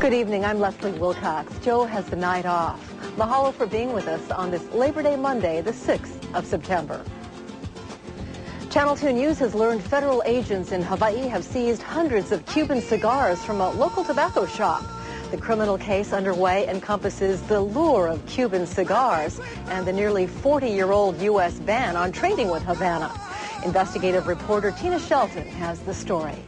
Good evening, I'm Leslie Wilcox. Joe has the night off. Mahalo for being with us on this Labor Day Monday, the 6th of September. Channel 2 News has learned federal agents in Hawaii have seized hundreds of Cuban cigars from a local tobacco shop. The criminal case underway encompasses the lure of Cuban cigars and the nearly 40-year-old U.S. ban on trading with Havana. Investigative reporter Tina Shelton has the story.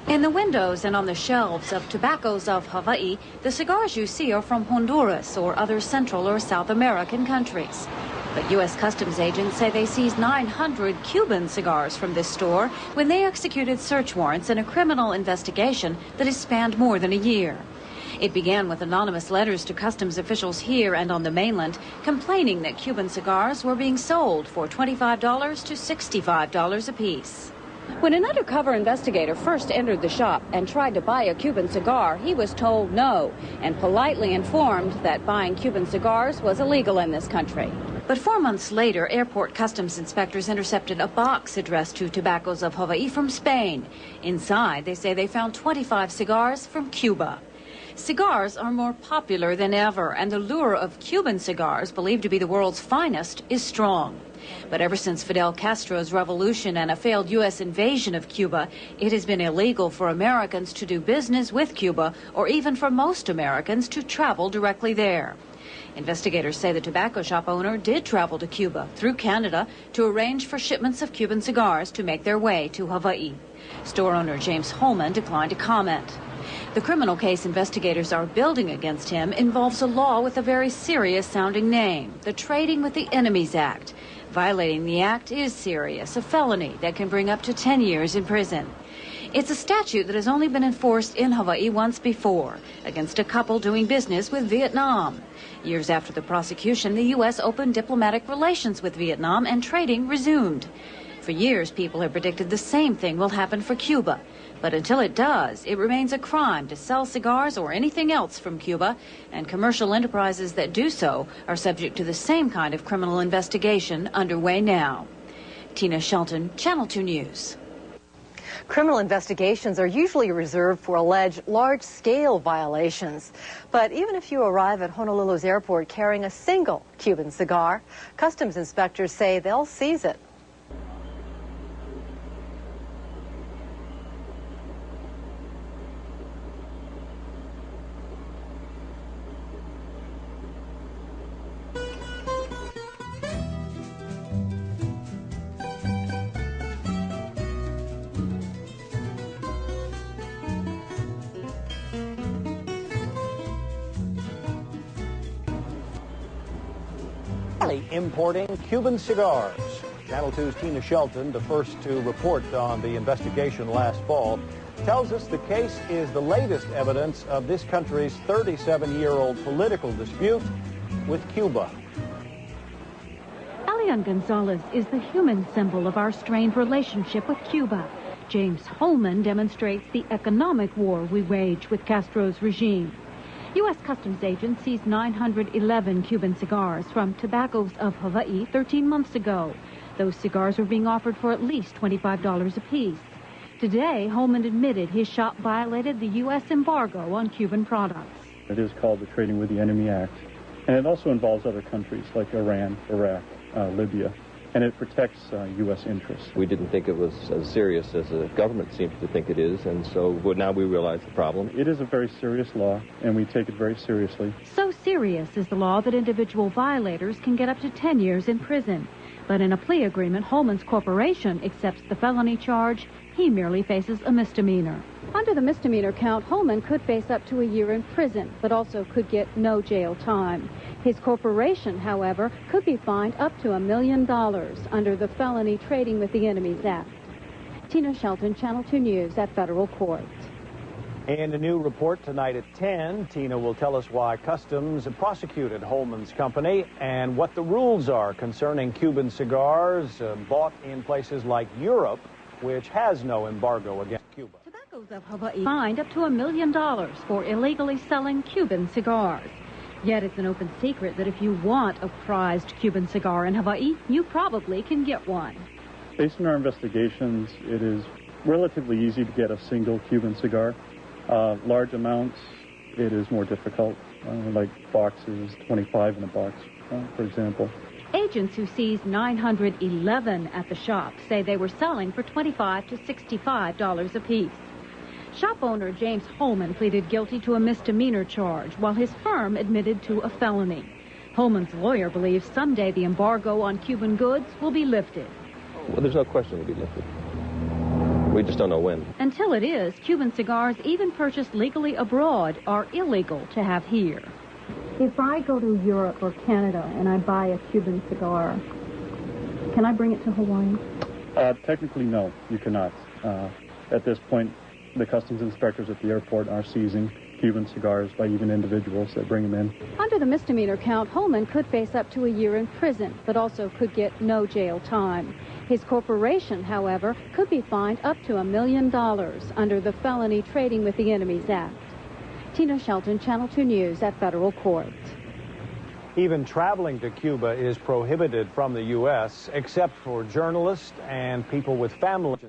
In the windows and on the shelves of Tobaccos of Hawaii, the cigars you see are from Honduras or other Central or South American countries. But U.S. Customs agents say they seized 900 Cuban cigars from this store when they executed search warrants in a criminal investigation that has spanned more than a year. It began with anonymous letters to customs officials here and on the mainland complaining that Cuban cigars were being sold for $25 to $65 apiece. When an undercover investigator first entered the shop and tried to buy a Cuban cigar, he was told no and politely informed that buying Cuban cigars was illegal in this country. But 4 months later, airport customs inspectors intercepted a box addressed to Tobaccos of Hawaii from Spain. Inside, they say they found 25 cigars from Cuba. Cigars are more popular than ever, and the lure of Cuban cigars, believed to be the world's finest, is strong. But ever since Fidel Castro's revolution and a failed U.S. invasion of Cuba, it has been illegal for Americans to do business with Cuba, or even for most Americans to travel directly there. Investigators say the tobacco shop owner did travel to Cuba through Canada to arrange for shipments of Cuban cigars to make their way to Hawaii. Store owner James Holman declined to comment. The criminal case investigators are building against him involves a law with a very serious-sounding name, the Trading with the Enemies Act. Violating the act is serious, a felony that can bring up to 10 years in prison. It's a statute that has only been enforced in Hawaii once before, against a couple doing business with Vietnam. Years after the prosecution, the U.S. opened diplomatic relations with Vietnam and trading resumed. For years, people have predicted the same thing will happen for Cuba. But until it does, it remains a crime to sell cigars or anything else from Cuba, and commercial enterprises that do so are subject to the same kind of criminal investigation underway now. Tina Shelton, Channel 2 News. Criminal investigations are usually reserved for alleged large-scale violations. But even if you arrive at Honolulu's airport carrying a single Cuban cigar, customs inspectors say they'll seize it. Importing Cuban cigars. Channel 2's Tina Shelton, the first to report on the investigation last fall, tells us the case is the latest evidence of this country's 37-year-old political dispute with Cuba. Elian Gonzalez is the human symbol of our strained relationship with Cuba. James Holman demonstrates the economic war we wage with Castro's regime. U.S. Customs agents seized 911 Cuban cigars from Tobaccos of Hawaii 13 months ago. Those cigars were being offered for at least $25 apiece. Today, Holman admitted his shop violated the U.S. embargo on Cuban products. It is called the Trading with the Enemy Act, and it also involves other countries like Iran, Iraq, Libya, and it protects U.S. interests. We didn't think it was as serious as the government seems to think it is, and so now we realize the problem. It is a very serious law, and we take it very seriously. So serious is the law that individual violators can get up to 10 years in prison. But in a plea agreement, Holman's corporation accepts the felony charge. He merely faces a misdemeanor. Under the misdemeanor count, Holman could face up to a year in prison, but also could get no jail time. His corporation, however, could be fined up to $1 million under the Felony Trading with the Enemies Act. Tina Shelton, Channel 2 News at Federal Court. In a new report tonight at 10, Tina will tell us why Customs prosecuted Holman's company and what the rules are concerning Cuban cigars bought in places like Europe, which has no embargo against Cuba. Tobaccos of Hawaii fined up to $1 million for illegally selling Cuban cigars. Yet it's an open secret that if you want a prized Cuban cigar in Hawaii, you probably can get one. Based on our investigations, it is relatively easy to get a single Cuban cigar. Large amounts, it is more difficult, like boxes, 25 in a box, for example. Agents who seized 911 at the shop say they were selling for $25 to $65 apiece. Shop owner James Holman pleaded guilty to a misdemeanor charge, while his firm admitted to a felony. Holman's lawyer believes someday the embargo on Cuban goods will be lifted. Well, there's no question it will be lifted. We just don't know when. Until it is, Cuban cigars, even purchased legally abroad, are illegal to have here. If I go to Europe or Canada and I buy a Cuban cigar, can I bring it to Hawaii? Technically, no, you cannot. At this point, the customs inspectors at the airport are seizing Cuban cigars by even individuals that bring them in. Under the misdemeanor count, Holman could face up to a year in prison, but also could get no jail time. His corporation, however, could be fined up to $1 million under the Felony Trading with the Enemies Act. Tina Shelton, Channel 2 News at Federal Court. Even traveling to Cuba is prohibited from the U.S., except for journalists and people with families.